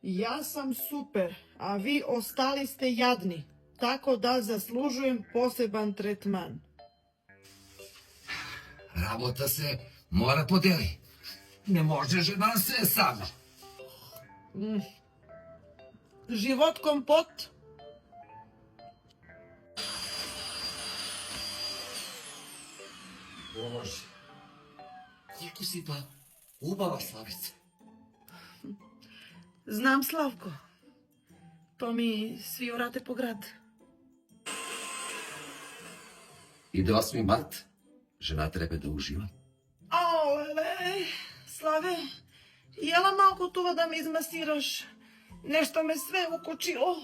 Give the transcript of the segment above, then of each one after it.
Ja sam super, a vi ostali ste jadni, tako da zaslužujem poseban tretman. Rabota se mora podeli. Ne može žena sve sama. Život kompot? Bože, koliko si pa ubala, Slavice. Znam, Slavko. To mi svi orate po grad. Ide 8. mart, žena treba da uživa. Alele, Slave, jela malko tuva da me izmasiraš? Nešto me sve ukočilo.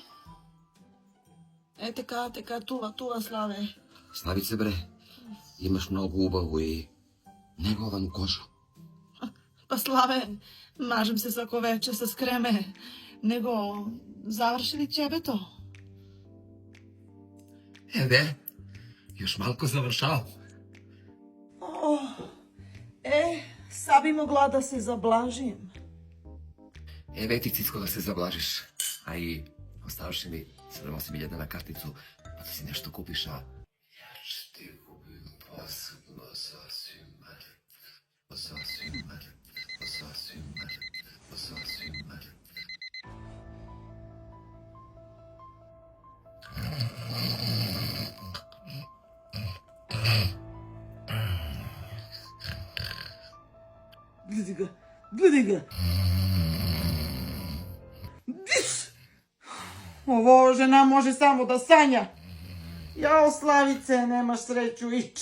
Teka, tuva, Slave. Slavice, bre, imaš mnogo ubavu i negovanu kožu. Pa Slave, mažem se svako veče sa skreme, nego završili ćebe to? Ebe, još malko završavam. Sad bi mogla da se zablažim. Ebe, ti cicko da se zablažiš. A i ostaviš mi 7-8 na karticu, pa da si nešto kupiš, a ja ću ti kupim posebno sasvim mali. Gledaj ga. Ovo žena može samo da sanja. Jao, Slavice, nemaš sreću ić.